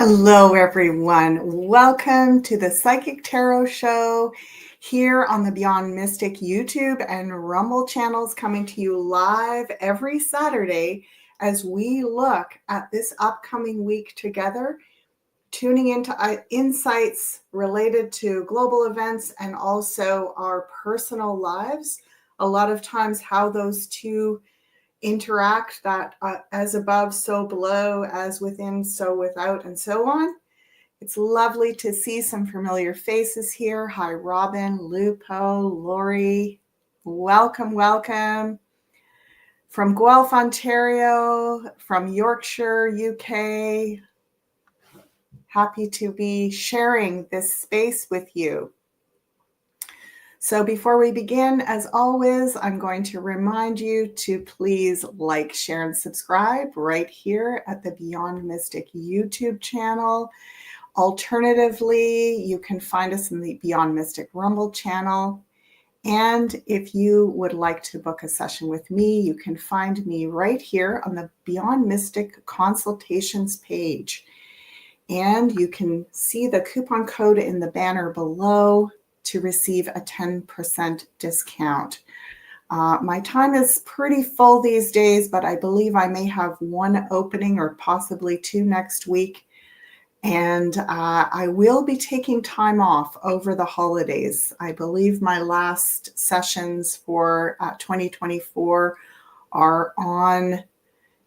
Hello, everyone. Welcome to the Psychic Tarot Show here on the Beyond Mystic YouTube and Rumble channels, coming to you live every Saturday as we look at this upcoming week together, tuning into insights related to global events and also our personal lives. A lot of times how those two interact, that as above, so below, as within, so without, and so on. It's lovely to see some familiar faces here. Hi, Robin, Lupo, Lori. Welcome, welcome. From Guelph, Ontario, from Yorkshire, UK. Happy to be sharing this space with you. So before we begin, as always, I'm going to remind you to please like, share, and subscribe right here at the Beyond Mystic YouTube channel. Alternatively, you can find us in the Beyond Mystic Rumble channel. And if you would like to book a session with me, you can find me right here on the Beyond Mystic consultations page. And you can see the coupon code in the banner below to receive a 10% discount. My time is pretty full these days, but I believe I may have one opening or possibly two next week. And I will be taking time off over the holidays. I believe my last sessions for 2024 are on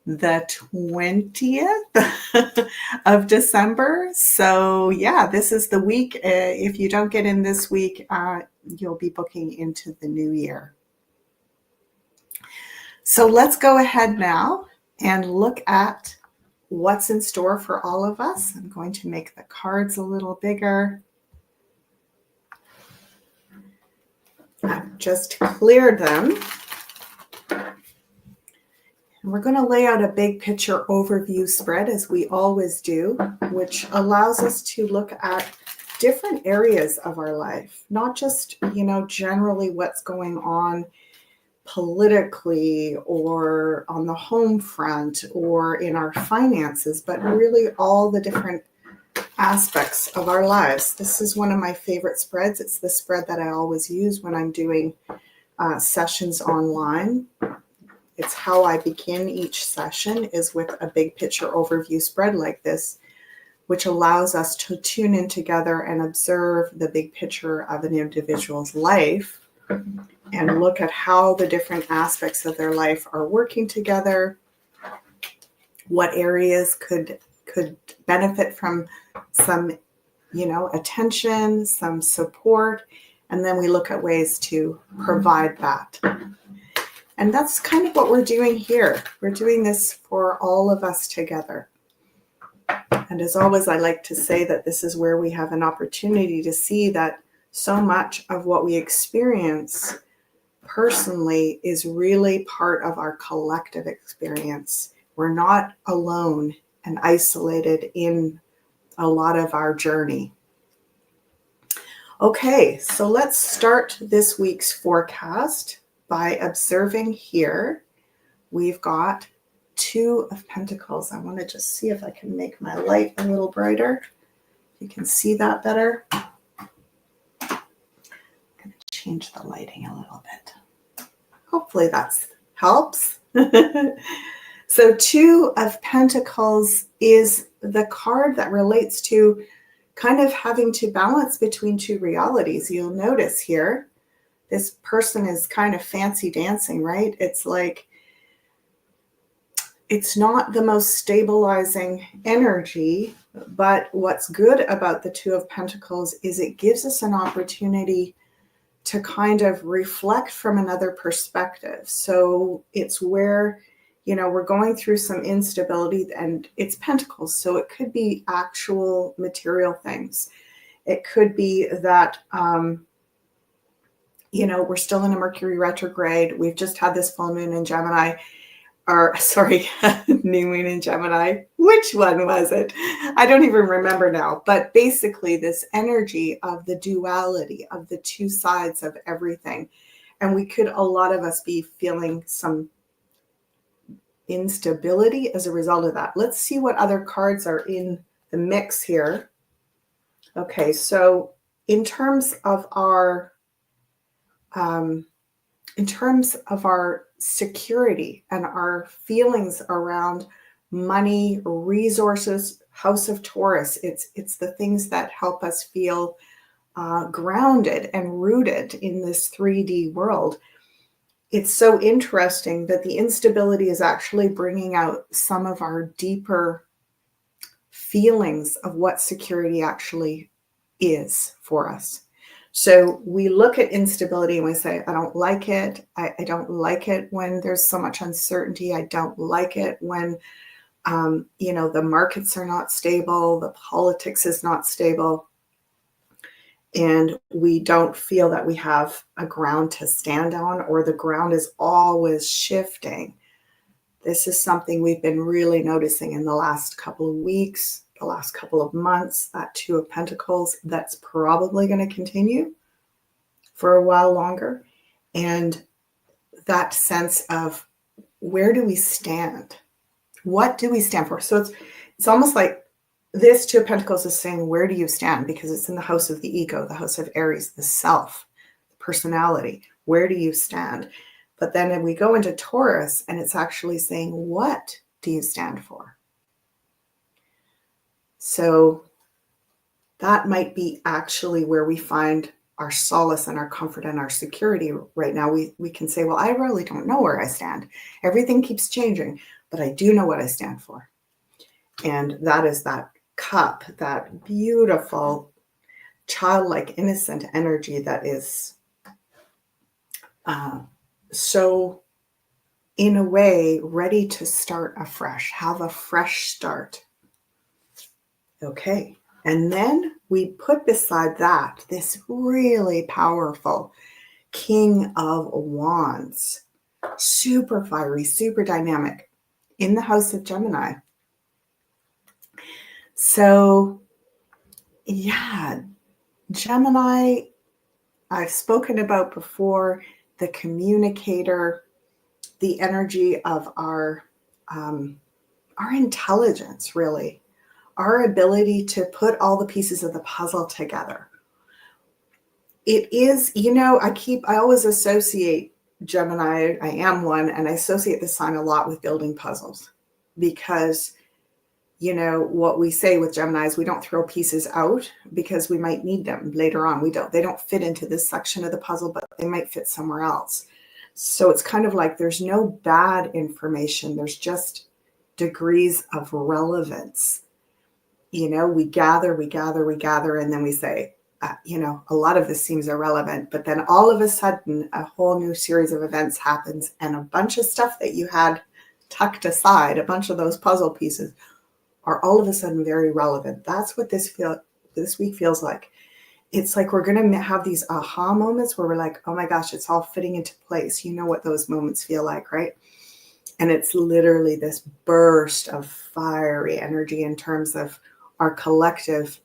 the 20th of December. So yeah, this is the week. If you don't get in this week, you'll be booking into the new year. So let's go ahead now and look at what's in store for all of us. I'm going to make the cards a little bigger. I've just cleared them. We're going to lay out a big picture overview spread, as we always do, which allows us to look at different areas of our life, not just, generally what's going on politically or on the home front or in our finances, but really all the different aspects of our lives. This is one of my favorite spreads. It's the spread that I always use when I'm doing sessions online. It's how I begin each session, is with a big picture overview spread like this, which allows us to tune in together and observe the big picture of an individual's life and look at how the different aspects of their life are working together, what areas could benefit from some, attention, some support, and then we look at ways to provide that. And that's kind of what we're doing here. We're doing this for all of us together. And as always, I like to say that this is where we have an opportunity to see that so much of what we experience personally is really part of our collective experience. We're not alone and isolated in a lot of our journey. Okay, so let's start this week's forecast by observing here. We've got Two of Pentacles. I want to just see if I can make my light a little brighter. You can see that better. I'm going to change the lighting a little bit. Hopefully that helps. So Two of Pentacles is the card that relates to kind of having to balance between two realities. You'll notice here, this person is kind of fancy dancing, right? It's like, it's not the most stabilizing energy, but what's good about the Two of Pentacles is it gives us an opportunity to kind of reflect from another perspective. So it's where, we're going through some instability, and it's Pentacles. So it could be actual material things. It could be that, we're still in a Mercury retrograde. We've just had this full moon in Gemini, new moon in Gemini. Which one was it? I don't even remember now. But basically this energy of the duality of the two sides of everything. And a lot of us be feeling some instability as a result of that. Let's see what other cards are in the mix here. Okay, so in terms of our security and our feelings around money, resources, House of Taurus, it's the things that help us feel grounded and rooted in this 3D world. It's so interesting that the instability is actually bringing out some of our deeper feelings of what security actually is for us. So we look at instability and we say, I don't like it. I don't like it when there's so much uncertainty. I don't like it when, the markets are not stable, the politics is not stable, and we don't feel that we have a ground to stand on, or the ground is always shifting. This is something we've been really noticing in the last couple of weeks, the last couple of months, that Two of Pentacles. That's probably going to continue for a while longer. And that sense of, where do we stand? What do we stand for? So it's almost like this Two of Pentacles is saying, where do you stand? Because it's in the house of the ego, the house of Aries, the self, the personality. Where do you stand? But then we go into Taurus and it's actually saying, what do you stand for? So that might be actually where we find our solace and our comfort and our security right now. We can say, well, I really don't know where I stand. Everything keeps changing, but I do know what I stand for. And that is that cup, that beautiful, childlike, innocent energy that is so, in a way, ready to start afresh, have a fresh start. Okay. And then we put beside that this really powerful King of Wands, super fiery, super dynamic, in the house of Gemini. So, yeah, Gemini, I've spoken about before, the communicator, the energy of our intelligence, really, our ability to put all the pieces of the puzzle together. It is, I always associate Gemini, I am one, and I associate this sign a lot with building puzzles, because what we say with Gemini is we don't throw pieces out because we might need them later on. They don't fit into this section of the puzzle, but they might fit somewhere else. So it's kind of like there's no bad information. There's just degrees of relevance. We gather, and then we say, a lot of this seems irrelevant, but then all of a sudden a whole new series of events happens, and a bunch of stuff that you had tucked aside, a bunch of those puzzle pieces, are all of a sudden very relevant. That's what this week feels like. It's like we're going to have these aha moments where we're like, oh my gosh, it's all fitting into place. You know what those moments feel like, right? And it's literally this burst of fiery energy in terms of our collective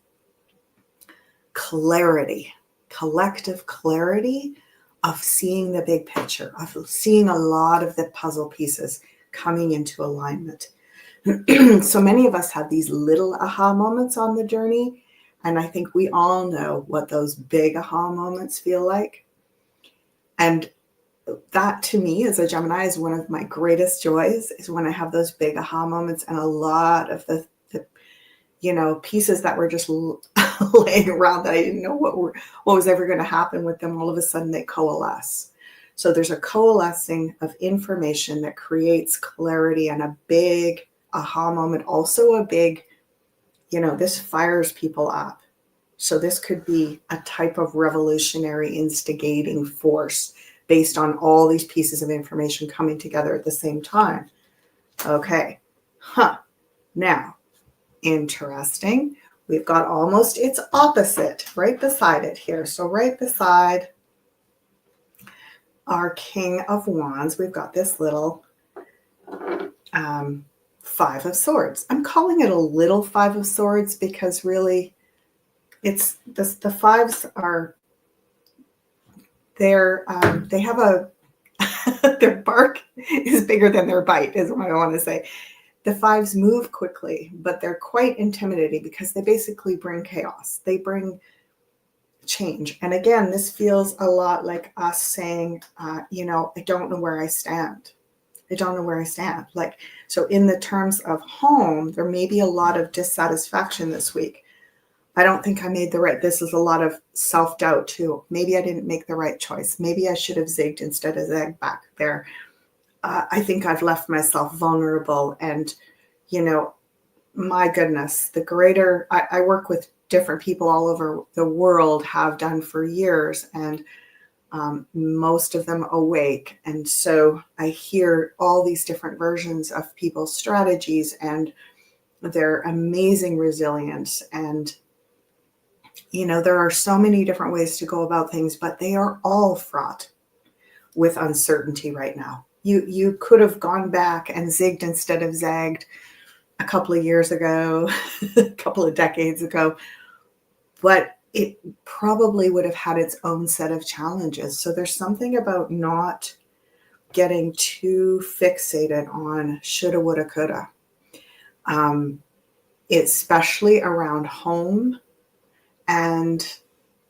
clarity of seeing the big picture, of seeing a lot of the puzzle pieces coming into alignment. So many of us have these little aha moments on the journey, and I think we all know what those big aha moments feel like. And that, to me, as a Gemini, is one of my greatest joys, is when I have those big aha moments, and a lot of the pieces that were just laying around that I didn't know what was ever going to happen with them, all of a sudden they coalesce. So there's a coalescing of information that creates clarity, and a big aha moment, also a big, this fires people up. So this could be a type of revolutionary instigating force based on all these pieces of information coming together at the same time. Okay. Now, interesting. We've got almost its opposite right beside it here. So right beside our King of Wands, we've got this little Five of Swords. I'm calling it a little Five of Swords because really it's the fives are, they have their bark is bigger than their bite, is what I want to say. The fives move quickly, but they're quite intimidating because they basically bring chaos. They bring change. And again, this feels a lot like us saying, I don't know where I stand. I don't know where I stand. Like, so in the terms of home, there may be a lot of dissatisfaction this week. I don't think I made this is a lot of self-doubt too. Maybe I didn't make the right choice. Maybe I should have zigged instead of zagged back there. I think I've left myself vulnerable. And, my goodness, I work with different people all over the world, have done for years, and most of them awake. And so I hear all these different versions of people's strategies and their amazing resilience. And, there are so many different ways to go about things, but they are all fraught with uncertainty right now. You could have gone back and zigged instead of zagged a couple of years ago, a couple of decades ago, but it probably would have had its own set of challenges. So there's something about not getting too fixated on shoulda, woulda, coulda, especially around home and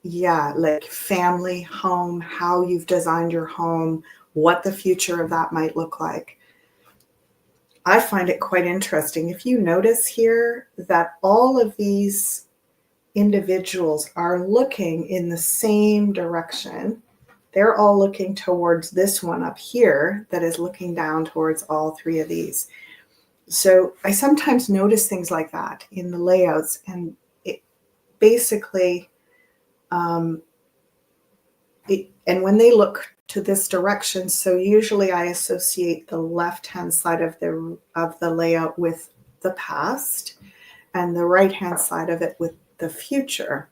like family, home, how you've designed your home, what the future of that might look like. I find it quite interesting. If you notice here that all of these individuals are looking in the same direction, they're all looking towards this one up here that is looking down towards all three of these. So I sometimes notice things like that in the layouts, and it basically, and when they look to this direction, so usually I associate the left-hand side of the layout with the past and the right-hand side of it with the future.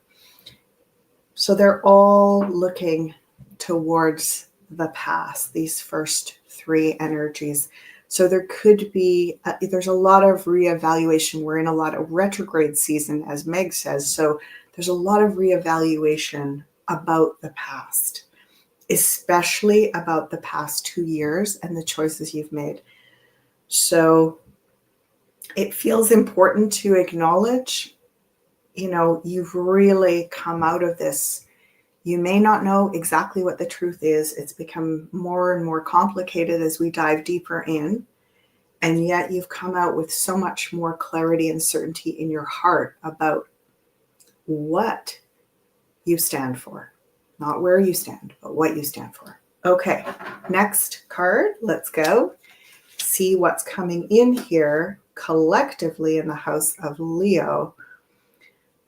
So they're all looking towards the past, these first three energies. So there could be, there's a lot of reevaluation. We're in a lot of retrograde season, as Meg says. So there's a lot of reevaluation about the past, especially about the past 2 years and the choices you've made. So it feels important to acknowledge, you've really come out of this. You may not know exactly what the truth is. It's become more and more complicated as we dive deeper in. And yet you've come out with so much more clarity and certainty in your heart about what you stand for. Not where you stand, but what you stand for. Okay, next card. Let's go see what's coming in here collectively in the house of Leo.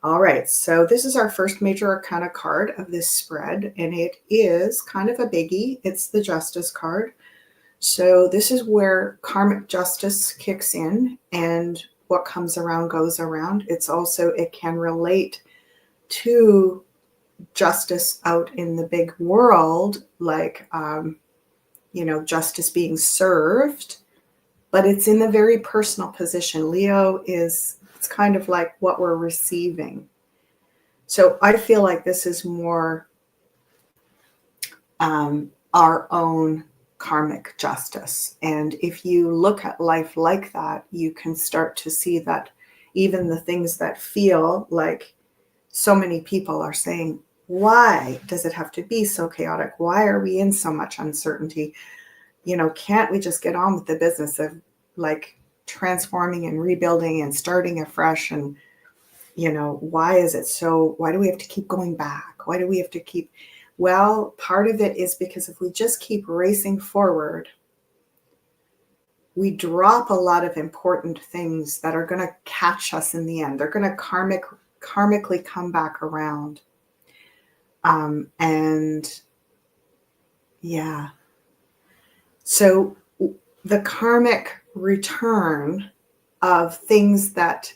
All right, so this is our first major arcana card of this spread, and it is kind of a biggie. It's the Justice card. So this is where karmic justice kicks in, and what comes around goes around. It can relate to justice out in the big world, like, justice being served, but it's in the very personal position. Leo it's kind of like what we're receiving. So I feel like this is more our own karmic justice. And if you look at life like that, you can start to see that even the things that feel like so many people are saying, why does it have to be so chaotic? Why are we in so much uncertainty? Can't we just get on with the business of like transforming and rebuilding and starting afresh? And, why do we have to keep going back? Why do we have to keep, well, part of it is because if we just keep racing forward, we drop a lot of important things that are going to catch us in the end. They're going to karmically come back around. So the karmic return of things that,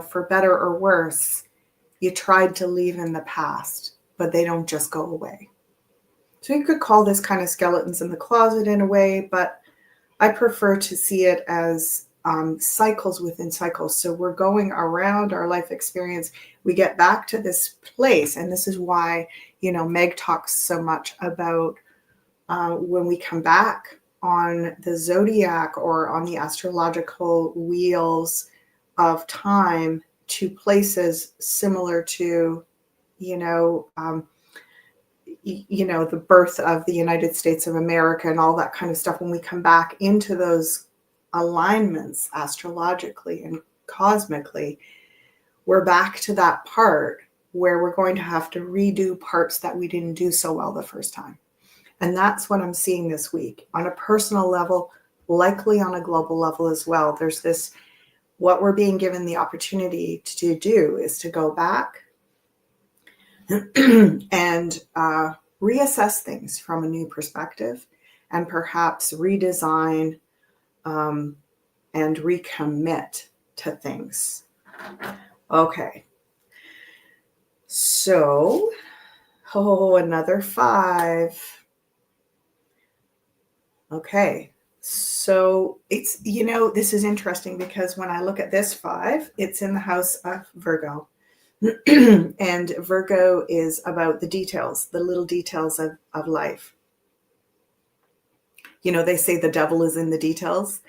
for better or worse, you tried to leave in the past, but they don't just go away. So you could call this kind of skeletons in the closet in a way, but I prefer to see it as cycles within cycles. So we're going around our life experience. We get back to this place. And this is why, Meg talks so much about when we come back on the zodiac or on the astrological wheels of time to places similar to, you know, the birth of the United States of America and all that kind of stuff, when we come back into those alignments astrologically and cosmically, we're back to that part where we're going to have to redo parts that we didn't do so well the first time. And that's what I'm seeing this week on a personal level, likely on a global level as well. There's this, what we're being given the opportunity to do is to go back and reassess things from a new perspective and perhaps redesign and recommit to things. Okay. So, another 5. Okay. So it's, this is interesting because when I look at this 5, it's in the house of Virgo. And Virgo is about the details, the little details of life. They say the devil is in the details.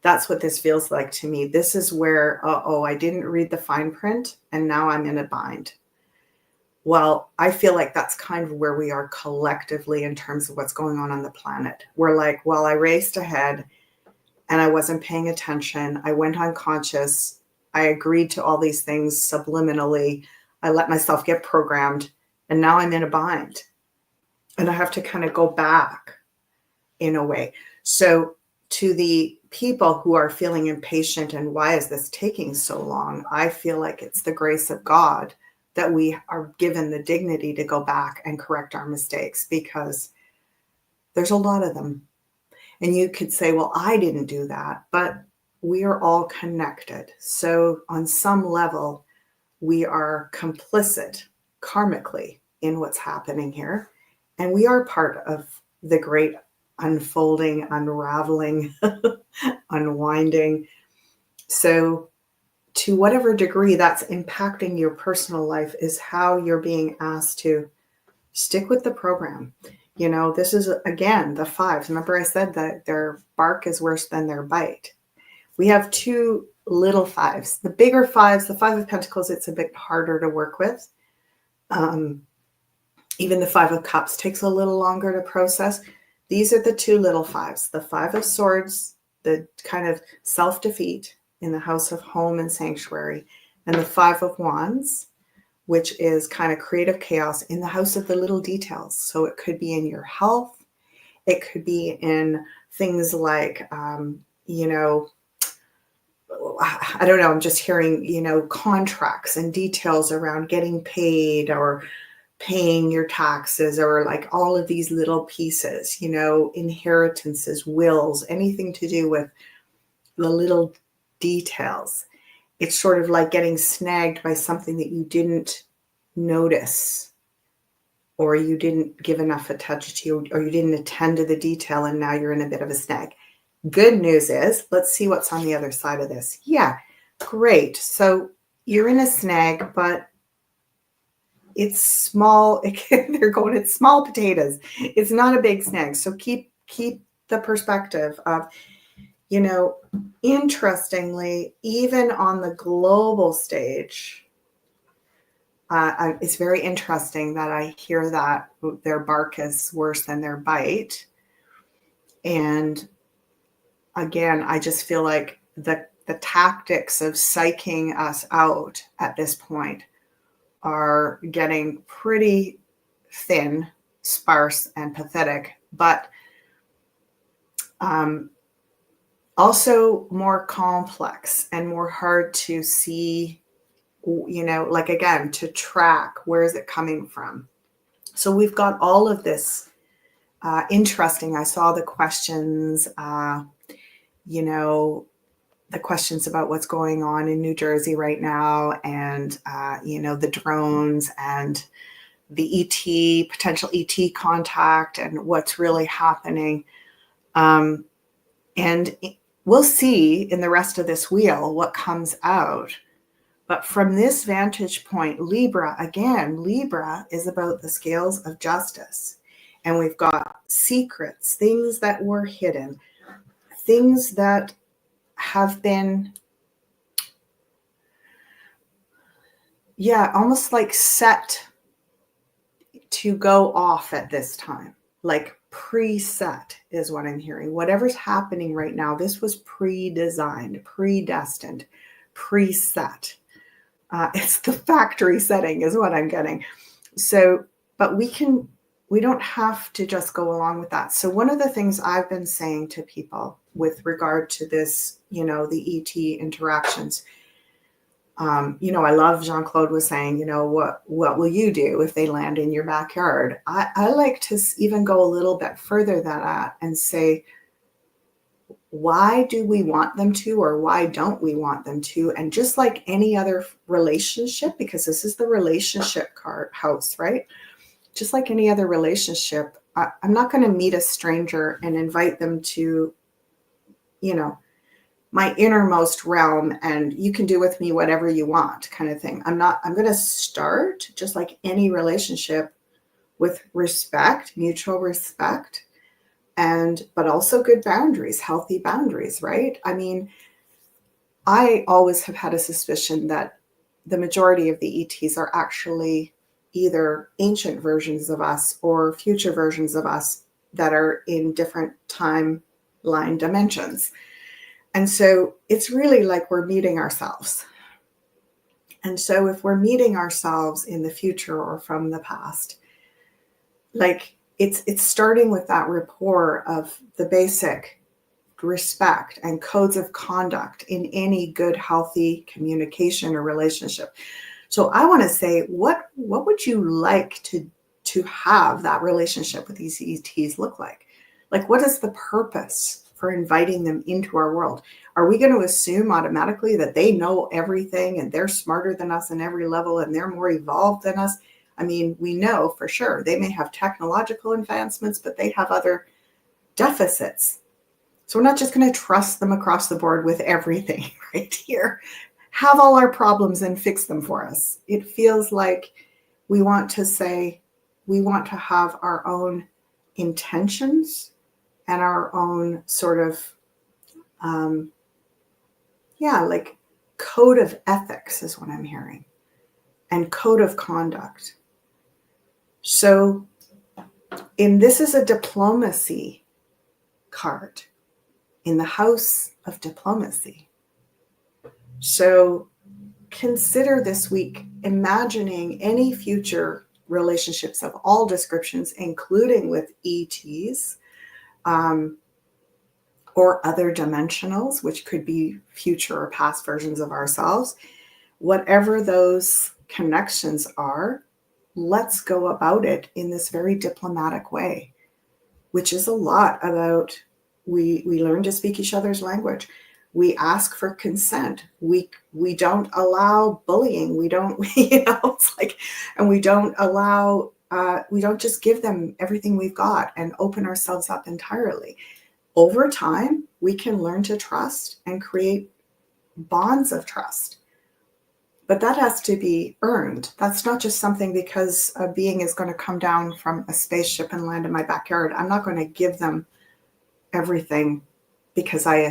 That's what this feels like to me. This is where, I didn't read the fine print and now I'm in a bind. Well, I feel like that's kind of where we are collectively in terms of what's going on the planet. We're like, well, I raced ahead and I wasn't paying attention. I went unconscious. I agreed to all these things subliminally. I let myself get programmed and now I'm in a bind. And I have to kind of go back in a way. So to the people who are feeling impatient and why is this taking so long, I feel like it's the grace of God that we are given the dignity to go back and correct our mistakes, because there's a lot of them. And you could say, well, I didn't do that, but we are all connected. So on some level, we are complicit karmically in what's happening here. And we are part of the great unfolding, unraveling, unwinding. So to whatever degree that's impacting your personal life is how you're being asked to stick with the program. This is, again, the 5s. Remember I said that their bark is worse than their bite. We have 2 little 5s. The bigger 5s, the 5 of Pentacles, it's a bit harder to work with. Even the 5 of Cups takes a little longer to process. These are the 2 little 5s. The 5 of Swords, the kind of self-defeat in the house of home and sanctuary, and the 5 of Wands, which is kind of creative chaos in the house of the little details. So it could be in your health. It could be in things like, I don't know, I'm just hearing, contracts and details around getting paid or paying your taxes, or like all of these little pieces, inheritances, wills, anything to do with the little details. It's sort of like getting snagged by something that you didn't notice, or you didn't give enough attention to, or you didn't attend to the detail, and now you're in a bit of a snag. Good news is, let's see what's on the other side of this. Yeah, great. So you're in a snag, but it's small. They're going, it's small potatoes. It's not a big snag. So keep the perspective of, interestingly, even on the global stage, it's very interesting that I hear that their bark is worse than their bite. And again, I just feel like the tactics of psyching us out at this point are getting pretty thin, sparse, and pathetic, but also more complex and more hard to see, again, to track where is it coming from. So we've got all of this interesting. I saw the questions, the questions about what's going on in New Jersey right now, and, the drones and the potential ET contact and what's really happening. And we'll see in the rest of this wheel what comes out. But from this vantage point, Libra is about the scales of justice. And we've got secrets, things that were hidden, things that have been, almost like set to go off at this time. Like preset is what I'm hearing. Whatever's happening right now, this was pre-designed, predestined, preset. It's the factory setting is what I'm getting. So, but we don't have to just go along with that. So one of the things I've been saying to people with regard to this, the ET interactions, I love Jean-Claude was saying, what will you do if they land in your backyard? I like to even go a little bit further than that and say, why do we want them to, or why don't we want them to? And just like any other relationship, because this is the relationship card house, right? Just like any other relationship, I'm not going to meet a stranger and invite them to, my innermost realm and you can do with me whatever you want kind of thing. I'm going to start just like any relationship with respect, mutual respect, but also good boundaries, healthy boundaries, right? I mean, I always have had a suspicion that the majority of the ETs are actually either ancient versions of us or future versions of us that are in different timeline dimensions. And so it's really like we're meeting ourselves. And so if we're meeting ourselves in the future or from the past, like it's starting with that rapport of the basic respect and codes of conduct in any good, healthy communication or relationship. So I want to say, what would you like to have that relationship with these ETs look like? Like, what is the purpose for inviting them into our world? Are we going to assume automatically that they know everything and they're smarter than us in every level and they're more evolved than us? I mean, we know for sure they may have technological advancements, but they have other deficits. So we're not just going to trust them across the board with everything right here. Have all our problems and fix them for us. It feels like we want to say, we want to have our own intentions and our own sort of, like code of ethics is what I'm hearing, and code of conduct. So this is a diplomacy card in the house of diplomacy. So consider this week imagining any future relationships of all descriptions, including with ETs, or other dimensionals, which could be future or past versions of ourselves. Whatever those connections are, let's go about it in this very diplomatic way, which is a lot about we learn to speak each other's language. We ask for consent. We don't allow bullying. We don't, it's like, and we don't allow, we don't just give them everything we've got and open ourselves up entirely. Over time, we can learn to trust and create bonds of trust. But that has to be earned. That's not just something because a being is going to come down from a spaceship and land in my backyard. I'm not going to give them everything because I'm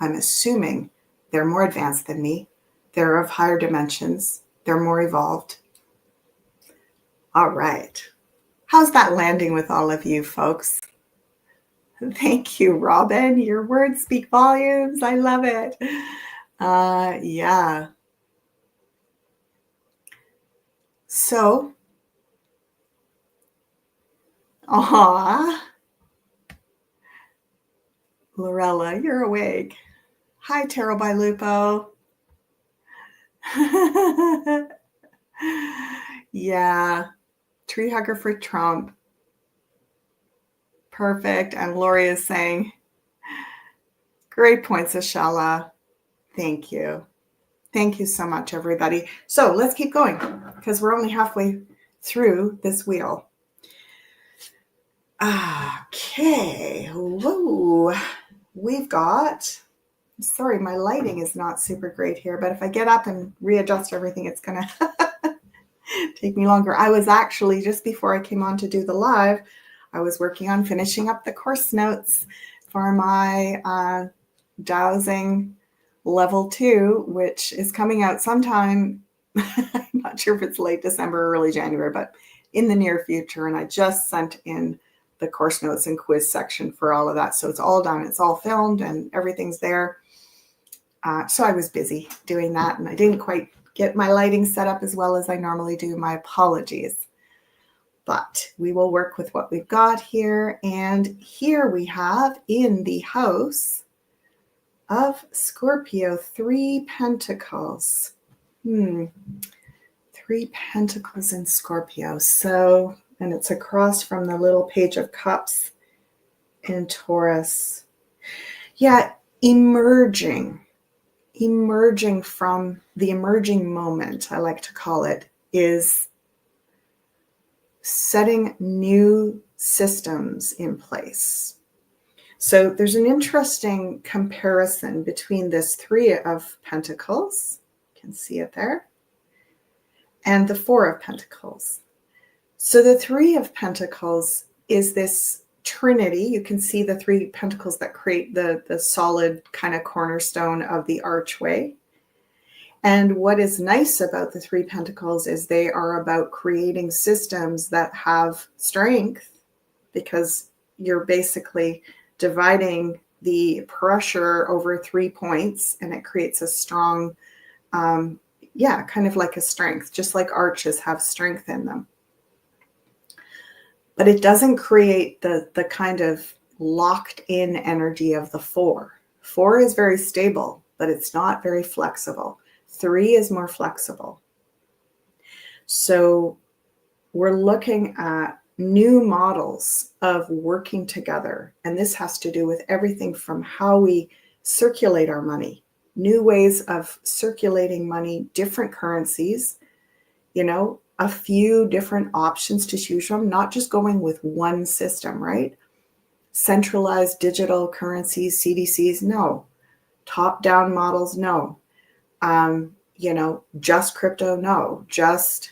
assuming they're more advanced than me. They're of higher dimensions. They're more evolved. All right. How's that landing with all of you folks? Thank you, Robin. Your words speak volumes. I love it. Yeah. So, Lorella, you're awake. Hi, Tarot by Lupo. Yeah. Tree hugger for Trump. Perfect. And Lori is saying, great points, Ashala. Thank you. Thank you so much, everybody. So let's keep going because we're only halfway through this wheel. Okay. Whoa. We've got, sorry, my lighting is not super great here, but if I get up and readjust everything, it's going to take me longer. I was actually, just before I came on to do the live, I was working on finishing up the course notes for my dowsing level 2, which is coming out sometime. I'm not sure if it's late December or early January, but in the near future. And I just sent in the course notes and quiz section for all of that. So it's all done. It's all filmed and everything's there. So I was busy doing that, and I didn't quite get my lighting set up as well as I normally do. My apologies. But we will work with what we've got here. And here we have in the house of Scorpio, 3 Pentacles. 3 Pentacles in Scorpio. So, and it's across from the little Page of Cups in Taurus. Yeah, emerging from the emerging moment, I like to call it, is setting new systems in place. So there's an interesting comparison between this 3 of Pentacles, you can see it there, and the 4 of Pentacles. So the 3 of Pentacles is this Trinity. You can see the 3 pentacles that create the solid kind of cornerstone of the archway. And what is nice about the 3 pentacles is they are about creating systems that have strength, because you're basically dividing the pressure over 3 points, and it creates a strong, kind of like a strength, just like arches have strength in them. But it doesn't create the kind of locked in energy of the 4. 4 is very stable, but it's not very flexible. 3 is more flexible. So we're looking at new models of working together. And this has to do with everything from how we circulate our money, new ways of circulating money, different currencies, a few different options to choose from, not just going with one system, right? Centralized digital currencies, CDCs, no. Top-down models, no. Just crypto, no. Just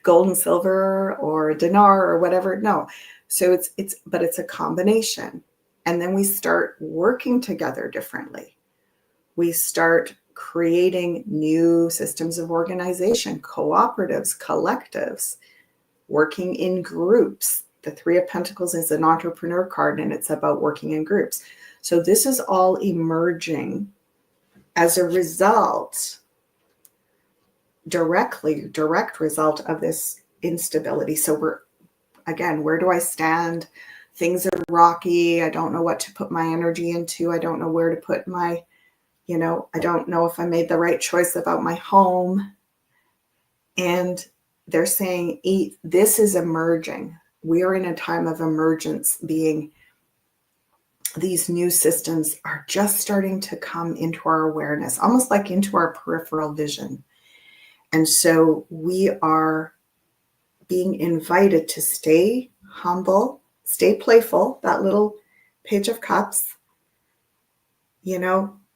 gold and silver or dinar or whatever, no. So it's a combination. And then we start working together differently. We start creating new systems of organization, cooperatives, collectives, working in groups. The 3 of Pentacles is an entrepreneur card, and it's about working in groups. So this is all emerging as a result, direct result of this instability. So where do I stand? Things are rocky. I don't know what to put my energy into. I don't know where to put my I don't know if I made the right choice about my home. And they're saying this is emerging. We are in a time of emergence, being these new systems are just starting to come into our awareness, almost like into our peripheral vision. And so we are being invited to stay humble, stay playful, that little Page of Cups,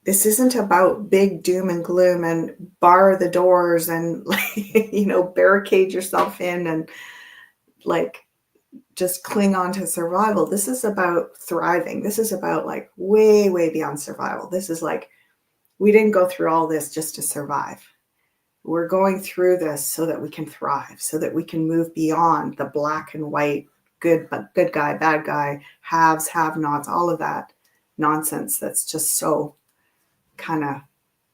This isn't about big doom and gloom and bar the doors and barricade yourself in and just cling on to survival. This is about thriving. This is about way, way beyond survival. This is we didn't go through all this just to survive. We're going through this so that we can thrive, so that we can move beyond the black and white, good guy, bad guy, haves, have-nots, all of that nonsense that's just so kind of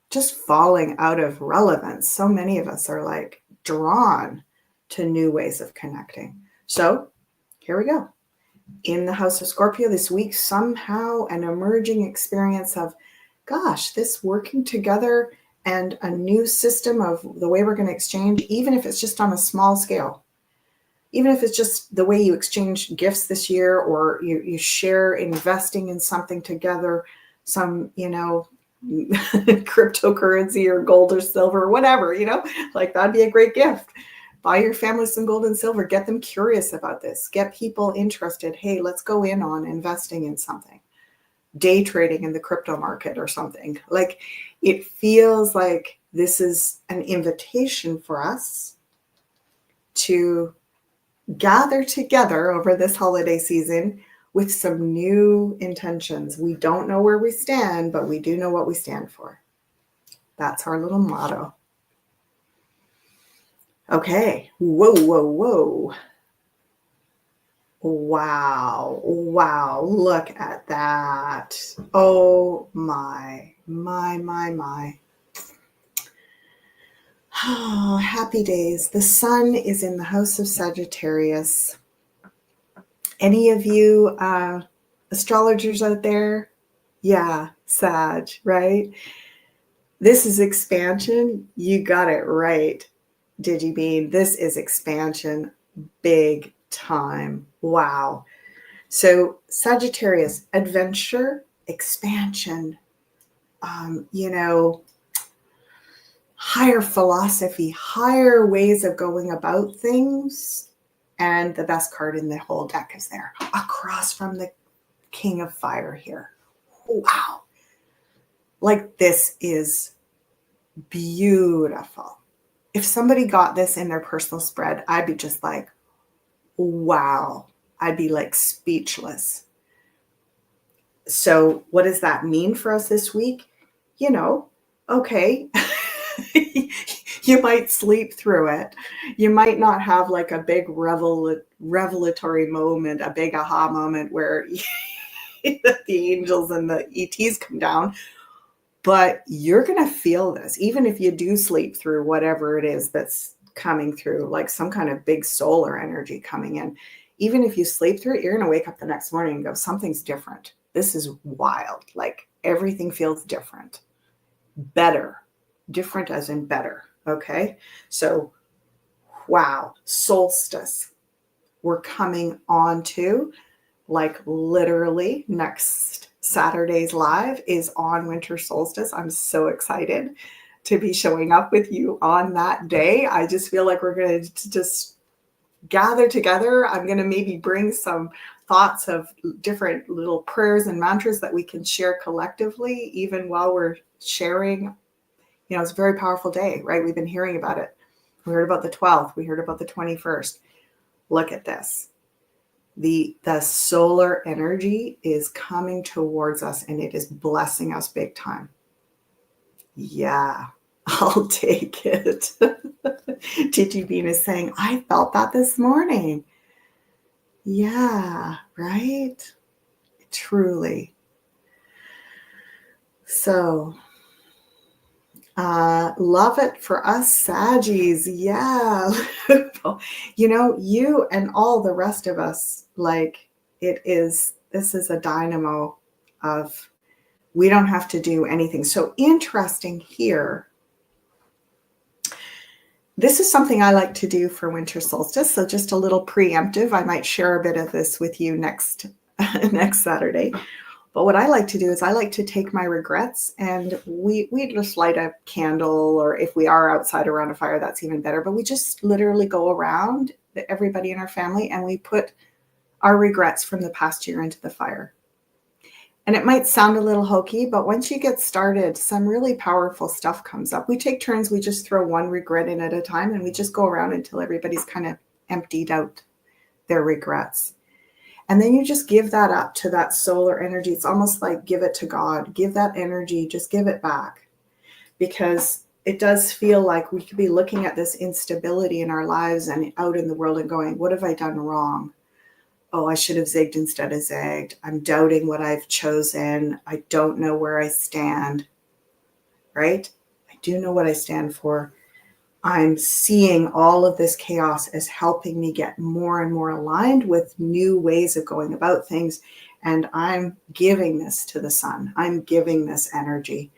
just falling out of relevance. So many of us are drawn to new ways of connecting. So here we go. In the house of Scorpio this week, somehow an emerging experience of, gosh, this working together and a new system of the way we're going to exchange, even if it's just on a small scale, even if it's just the way you exchange gifts this year, or you share investing in something together, some, cryptocurrency or gold or silver or whatever, that'd be a great gift. Buy your family some gold and silver, get them curious about this, get people interested. Hey, let's go in on investing in something, day trading in the crypto market or something. It feels like this is an invitation for us to gather together over this holiday season with some new intentions. We don't know where we stand, but we do know what we stand for. That's our little motto. Okay. Whoa, whoa, whoa. Wow. Wow. Look at that. Oh my. Oh, happy days. The sun is in the house of Sagittarius. Any of you astrologers out there? Yeah, Sag, right? This is expansion. You got it right, Digibean. This is expansion big time. Wow. So Sagittarius, adventure, expansion, higher philosophy, higher ways of going about things. And the best card in the whole deck is there, across from the King of Fire here. Wow. Like, this is beautiful. If somebody got this in their personal spread, I'd be just like, wow. I'd be like speechless. So what does that mean for us this week? Okay. You might sleep through it. You might not have like a big revelatory moment, a big aha moment where the angels and the ETs come down, but you're going to feel this, even if you do sleep through whatever it is that's coming through, like some kind of big solar energy coming in. Even if you sleep through it, you're going to wake up the next morning and go, something's different. This is wild. Like, everything feels different. Better. Different as in better. Okay. So, wow. Solstice. We're coming on to, like, literally next Saturday's live is on winter solstice. I'm so excited to be showing up with you on that day. I just feel like we're going to just gather together. I'm going to maybe bring some thoughts of different little prayers and mantras that we can share collectively, even while we're sharing. It's a very powerful day, right? We've been hearing about it. We heard about the 12th. We heard about the 21st. Look at this. The solar energy is coming towards us, and it is blessing us big time. Yeah, I'll take it. Digibean is saying, I felt that this morning. Yeah, right? Truly. So, love it for us Saggies. Yeah. You and all the rest of us, like, this is a dynamo of, we don't have to do anything. So interesting here. This is something I like to do for winter solstice. So just a little preemptive. I might share a bit of this with you next Saturday. But what I like to do is I like to take my regrets, and we just light a candle, or if we are outside around a fire, that's even better. But we just literally go around, everybody in our family, and we put our regrets from the past year into the fire. And it might sound a little hokey, but once you get started, some really powerful stuff comes up. We take turns. We just throw one regret in at a time, and we just go around until everybody's kind of emptied out their regrets. And then you just give that up to that solar energy. It's almost like give it to God. Give that energy, just give it back. Because it does feel like we could be looking at this instability in our lives and out in the world and going, what have I done wrong? Oh, I should have zigged instead of zagged. I'm doubting what I've chosen. I don't know where I stand, right? I do know what I stand for. I'm seeing all of this chaos as helping me get more and more aligned with new ways of going about things. And I'm giving this to the sun. I'm giving this energy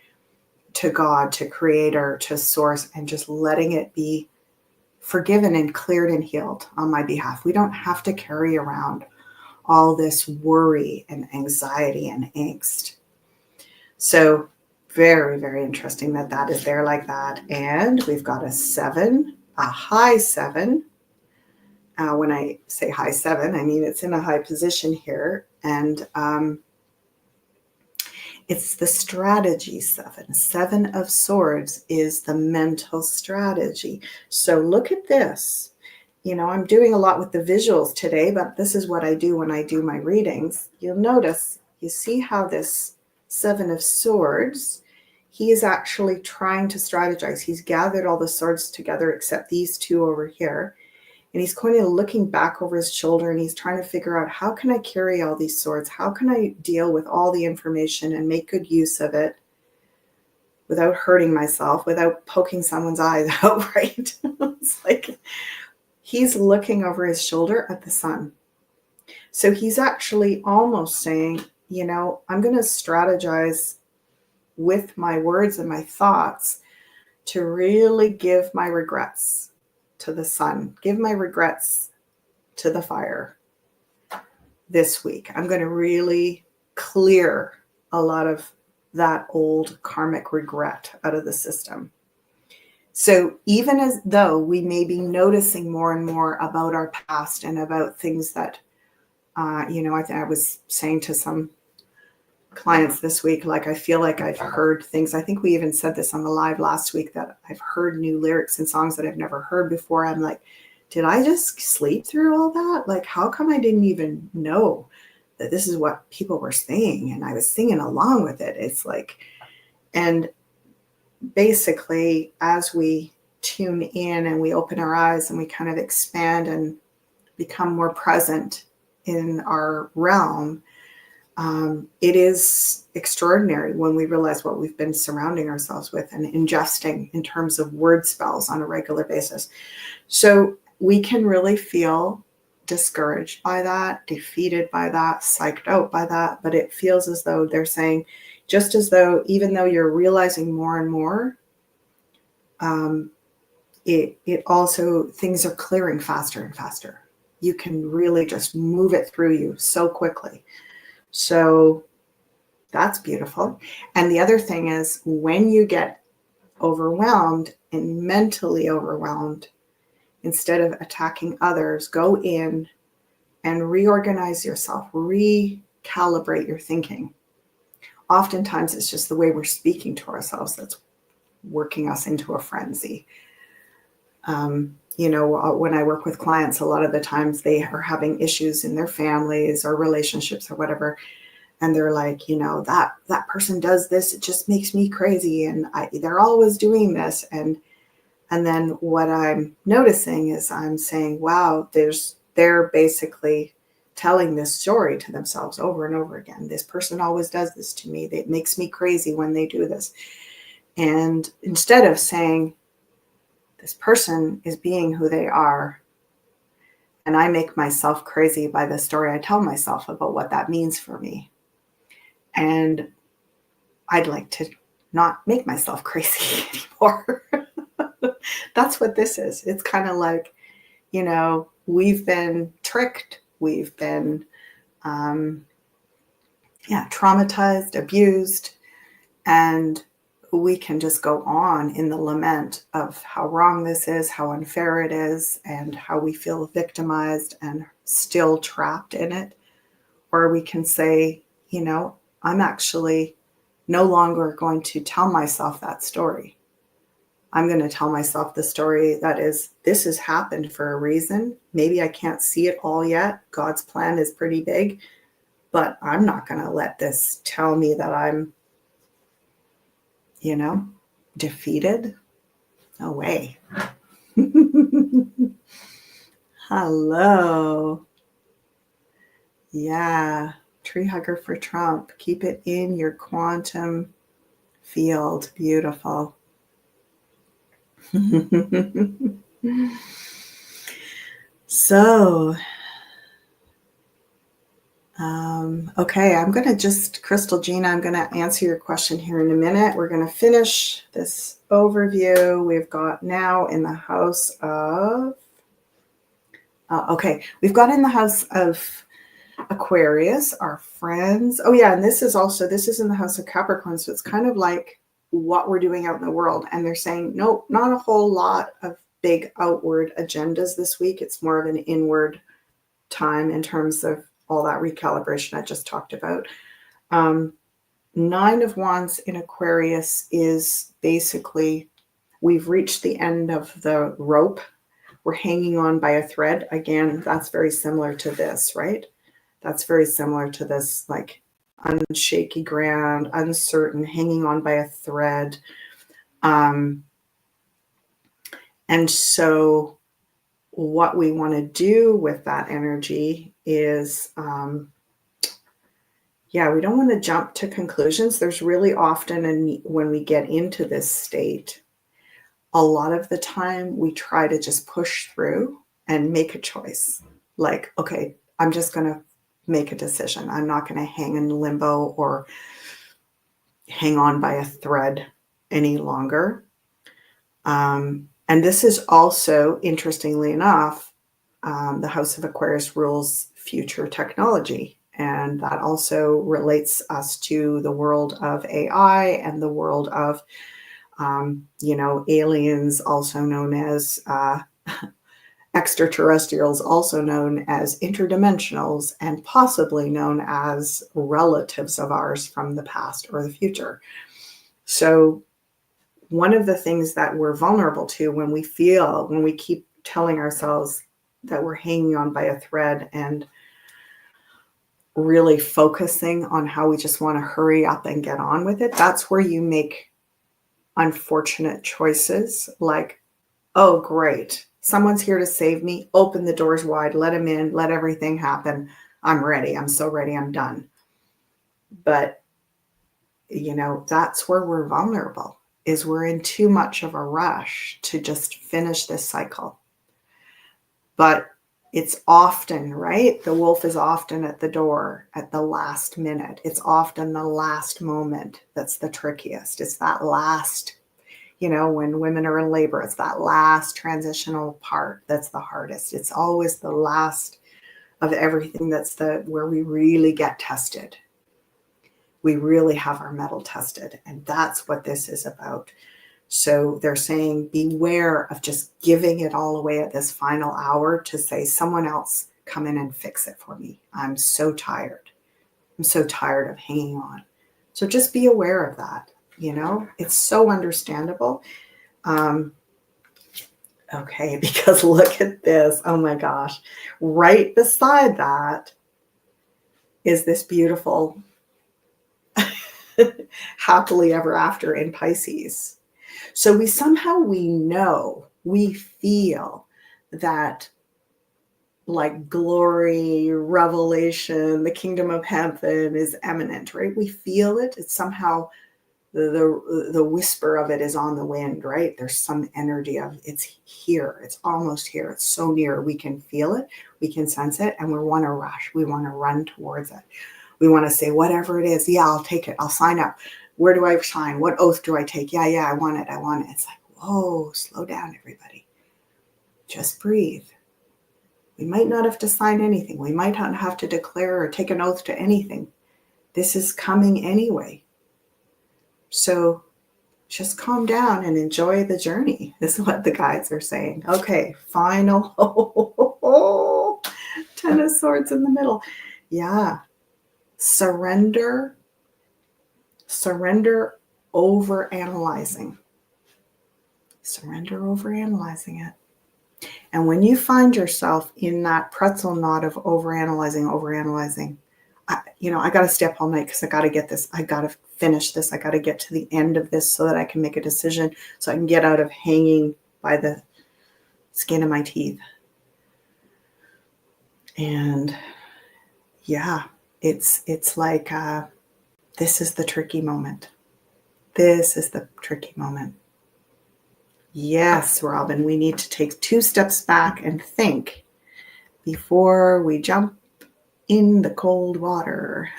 to God, to Creator, to Source, and just letting it be forgiven and cleared and healed on my behalf. We don't have to carry around all this worry and anxiety and angst. So very, very interesting that is there like that. And we've got a 7, a high 7. When I say high 7, I mean it's in a high position here. And it's the strategy 7. 7 of Swords is the mental strategy. So look at this. I'm doing a lot with the visuals today, but this is what I do when I do my readings. You'll notice, you see how this Seven of Swords, he is actually trying to strategize. He's gathered all the swords together except these two over here. And he's kind of looking back over his shoulder and he's trying to figure out, how can I carry all these swords? How can I deal with all the information and make good use of it without hurting myself, without poking someone's eyes out, right? It's like he's looking over his shoulder at the sun. So he's actually almost saying, I'm going to strategize with my words and my thoughts to really give my regrets to the sun, give my regrets to the fire this week. I'm going to really clear a lot of that old karmic regret out of the system. So even as though we may be noticing more and more about our past and about things that, I was saying to some clients this week, like, I feel like I've heard things. I think we even said this on the live last week, that I've heard new lyrics and songs that I've never heard before. I'm like, did I just sleep through all that? Like, how come I didn't even know that this is what people were saying? And I was singing along with it. It's like, and basically, as we tune in and we open our eyes and we kind of expand and become more present in our realm, it is extraordinary when we realize what we've been surrounding ourselves with and ingesting in terms of word spells on a regular basis. So we can really feel discouraged by that, defeated by that, psyched out by that, but it feels as though they're saying, just as though, even though you're realizing more and more, it also, things are clearing faster and faster. You can really just move it through you so quickly. So that's beautiful. And the other thing is, when you get overwhelmed and mentally overwhelmed, instead of attacking others, go in and reorganize yourself, recalibrate your thinking. Oftentimes it's just the way we're speaking to ourselves that's working us into a frenzy. When I work with clients, a lot of the times they are having issues in their families or relationships or whatever. And they're like, that person does this. It just makes me crazy. And they're always doing this. And then what I'm noticing is I'm saying, wow, they're basically telling this story to themselves over and over again. This person always does this to me. It makes me crazy when they do this. And instead of saying, this person is being who they are, and I make myself crazy by the story I tell myself about what that means for me. And I'd like to not make myself crazy anymore. That's what this is. It's kind of like, we've been tricked. We've been, traumatized, abused, and we can just go on in the lament of how wrong this is, how unfair it is, and how we feel victimized and still trapped in it. Or we can say, I'm actually no longer going to tell myself that story. I'm going to tell myself the story that is, this has happened for a reason. Maybe I can't see it all yet. God's plan is pretty big, but I'm not going to let this tell me that I'm, defeated. No way. Hello. Yeah. Tree hugger for Trump. Keep it in your quantum field. Beautiful. So, okay, I'm going to just, Crystal Gina, I'm going to answer your question here in a minute. We're going to finish this overview. We've got now in the house of, we've got in the house of Aquarius, our friends. Oh yeah, and this is in the house of Capricorn, so it's kind of like what we're doing out in the world. And they're saying, no, not a whole lot of big outward agendas this week. It's more of an inward time in terms of all that recalibration I just talked about. 9 of Wands in Aquarius is basically, we've reached the end of the rope. we're hanging on by a thread. Again, that's very similar to this, right? That's very similar to this, like unshaky ground, uncertain, hanging on by a thread. And so what we want to do with that energy is, we don't want to jump to conclusions. There's really often, when we get into this state, a lot of the time we try to just push through and make a choice. Like, okay, I'm just going to make a decision. I'm not going to hang in limbo or hang on by a thread any longer. And this is also, interestingly enough, the House of Aquarius rules future technology. And that also relates us to the world of AI and the world of, aliens, also known as extraterrestrials, also known as interdimensionals, and possibly known as relatives of ours from the past or the future. So one of the things that we're vulnerable to when we keep telling ourselves that we're hanging on by a thread and really focusing on how we just want to hurry up and get on with it, that's where you make unfortunate choices like, oh, great, someone's here to save me. Open the doors wide, let him in, let everything happen. I'm ready. I'm so ready. I'm done. But, that's where we're vulnerable, is we're in too much of a rush to just finish this cycle. But it's often, right? The wolf is often at the door at the last minute. It's often the last moment that's the trickiest. It's that last, when women are in labor, it's that last transitional part that's the hardest. It's always the last of everything that's where we really get tested. We really have our mettle tested. And that's what this is about. So they're saying, beware of just giving it all away at this final hour to say, someone else come in and fix it for me. I'm so tired. I'm so tired of hanging on. So just be aware of that. It's so understandable. Okay, because look at this. Oh my gosh. Right beside that is this beautiful happily ever after in Pisces. So we feel that, like, glory, revelation, the kingdom of heaven is imminent, right? We feel it. It's somehow the whisper of it is on the wind, right? There's some energy of it's here. It's almost here. It's so near. We can feel it. We can sense it. And we want to rush. We want to run towards it. We want to say, whatever it is, yeah, I'll take it. I'll sign up. Where do I sign? What oath do I take? Yeah, I want it. I want it. It's like, whoa, slow down, everybody. Just breathe. We might not have to sign anything. We might not have to declare or take an oath to anything. This is coming anyway. So just calm down and enjoy the journey. This is what the guides are saying. Okay, final. Ten of Swords in the middle. Yeah. Surrender overanalyzing. Surrender overanalyzing it. And when you find yourself in that pretzel knot of overanalyzing, I got to stay up all night because I got to get this. I got to finish this. I got to get to the end of this so that I can make a decision, so I can get out of hanging by the skin of my teeth. And yeah, it's like, this is the tricky moment. This is the tricky moment. Yes, Robin, we need to take 2 steps back and think before we jump in the cold water.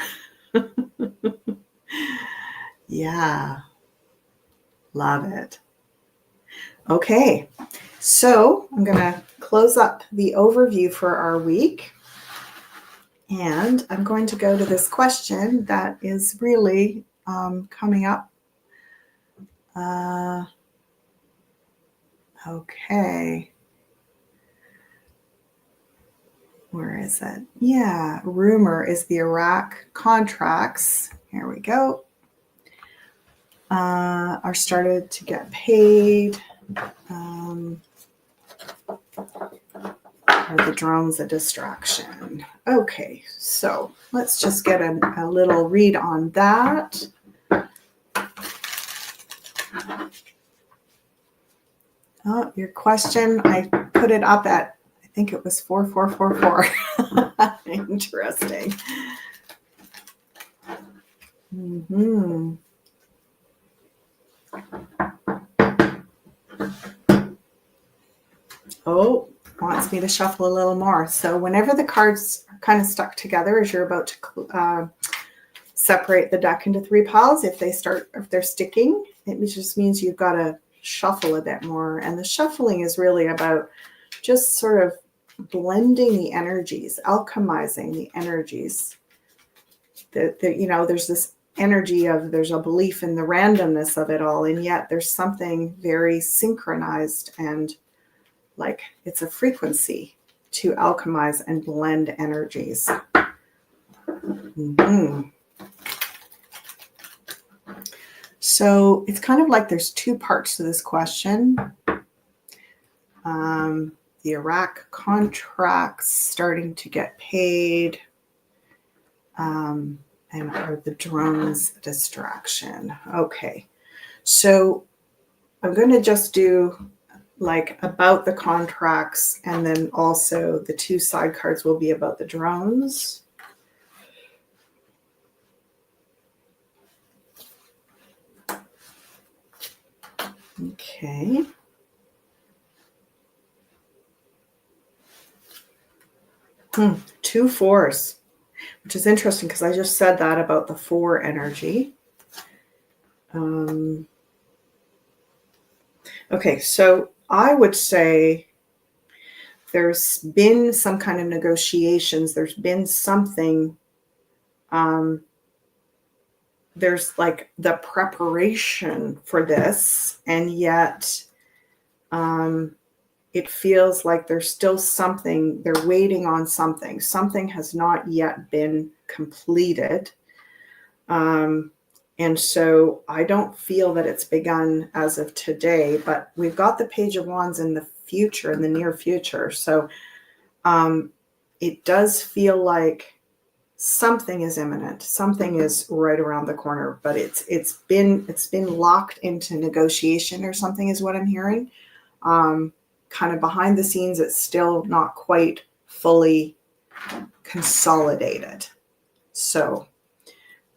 Yeah, love it. Okay, so I'm going to close up the overview for our week. And I'm going to go to this question that is really coming up. Okay. Where is it? Yeah, rumor is the Iraq contracts. Here we go. Are started to get paid. Are the drones a distraction? Okay, so let's just get a little read on that. Oh, your question, I put it up at, I think it was 4444. Interesting. Mm-hmm. Oh, wants me to shuffle a little more. So whenever the cards are kind of stuck together as you're about to separate the deck into 3 piles, if they're sticking, it just means you've got to shuffle a bit more. And the shuffling is really about just sort of blending the energies, alchemizing the energies. There's this energy of, there's a belief in the randomness of it all, and yet there's something very synchronized and like it's a frequency to alchemize and blend energies. Mm-hmm. So it's kind of like there's 2 parts to this question. The Iraq contracts starting to get paid, and are the drones a distraction? Okay, so I'm going to just do like about the contracts, and then also the 2 side cards will be about the drones. Okay. Two fours, which is interesting because I just said that about the 4 energy. Okay, so I would say there's been some kind of negotiations. There's been something. There's like the preparation for this, and yet it feels like there's still something. They're waiting on something. Something has not yet been completed. And so I don't feel that it's begun as of today, but we've got the Page of Wands in the future, in the near future. So it does feel like something is imminent. Something is right around the corner, but it's been locked into negotiation or something is what I'm hearing. Kind of behind the scenes, it's still not quite fully consolidated. So,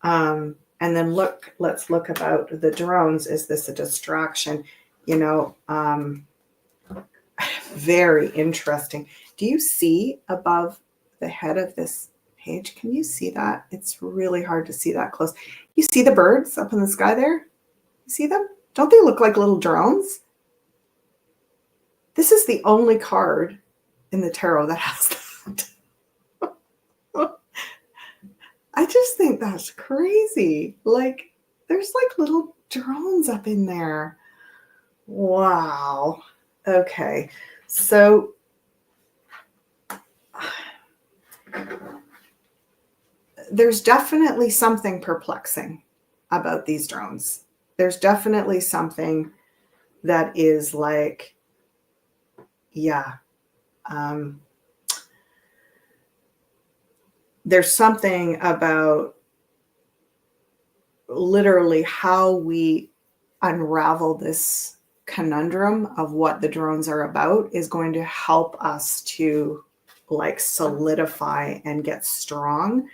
and then let's look about the drones. Is this a distraction? Very interesting. Do you see above the head of this page? Can you see that? It's really hard to see that close. You see the birds up in the sky there? You see them? Don't they look like little drones? This is the only card in the tarot that has that. I just think that's crazy. Like, there's like little drones up in there. Wow. Okay. So there's definitely something perplexing about these drones. There's definitely something that is like, yeah. There's something about literally how we unravel this conundrum of what the drones are about is going to help us to like solidify and get strong.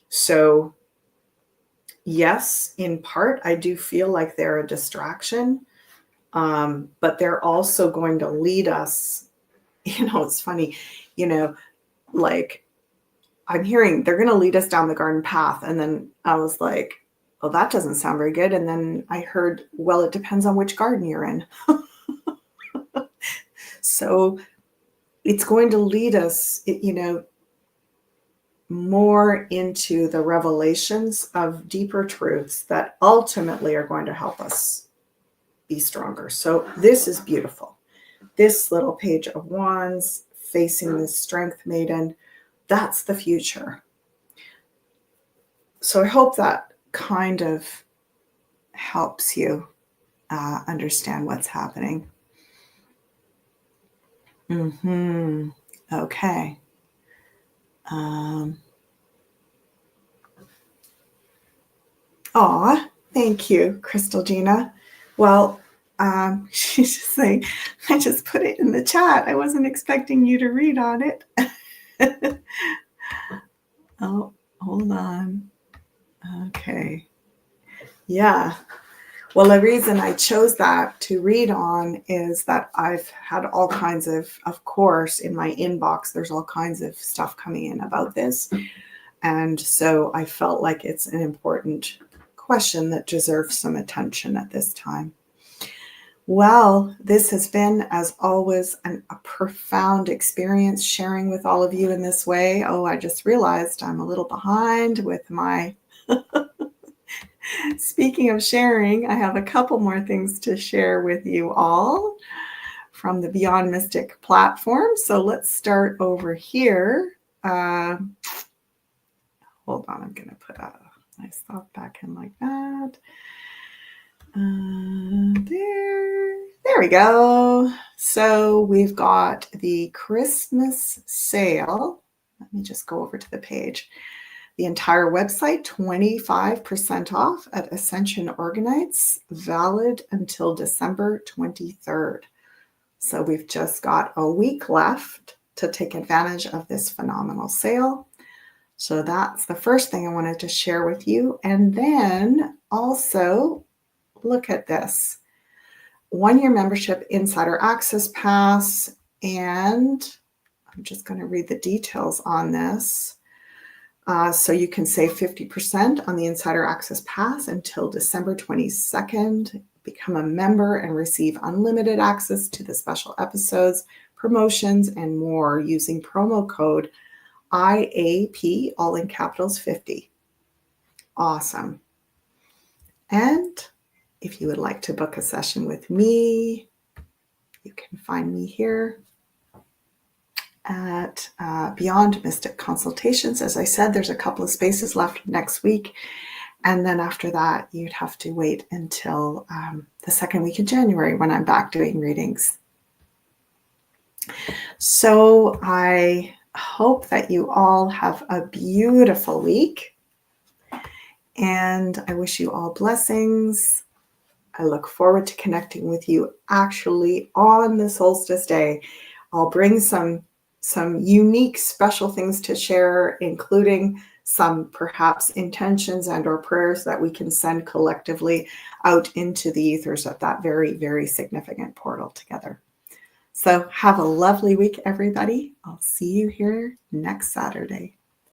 So yes, in part, I do feel like they're a distraction, but they're also going to lead us. It's funny, like I'm hearing they're going to lead us down the garden path. And then I was like, oh, that doesn't sound very good. And then I heard, well, it depends on which garden you're in. So it's going to lead us, more into the revelations of deeper truths that ultimately are going to help us be stronger. So this is beautiful. This little Page of Wands facing this Strength Maiden, that's the future. So I hope that kind of helps you understand what's happening. Okay. Thank you, Crystal Gina. Well, she's just saying, I just put it in the chat. I wasn't expecting you to read on it. Oh, hold on. Okay. Yeah. Well, the reason I chose that to read on is that I've had all kinds of course, in my inbox, there's all kinds of stuff coming in about this. And so I felt like it's an important question that deserves some attention at this time. Well, this has been, as always, a profound experience sharing with all of you in this way. Oh, I just realized I'm a little behind with my... Speaking of sharing, I have a couple more things to share with you all from the Beyond Mystic platform. So let's start over here. Hold on, I'm going to put a nice thought back in like that. There we go. So we've got the Christmas sale. Let me just go over to the page. The entire website, 25% off at Ascension Organites, valid until December 23rd. So we've just got a week left to take advantage of this phenomenal sale. So that's the first thing I wanted to share with you. And then also, look at this. 1-year membership insider access pass. And I'm just going to read the details on this. So you can save 50% on the Insider Access Pass until December 22nd. Become a member and receive unlimited access to the special episodes, promotions, and more using promo code IAP, all in capitals, 50. Awesome. And if you would like to book a session with me, you can find me here at Beyond Mystic Consultations. As I said, there's a couple of spaces left next week. And then after that, you'd have to wait until the second week of January when I'm back doing readings. So I hope that you all have a beautiful week. And I wish you all blessings. I look forward to connecting with you actually on the solstice day. I'll bring some unique special things to share, including some perhaps intentions and or prayers that we can send collectively out into the ethers at that very, very significant portal together. So have a lovely week, everybody. I'll see you here next Saturday.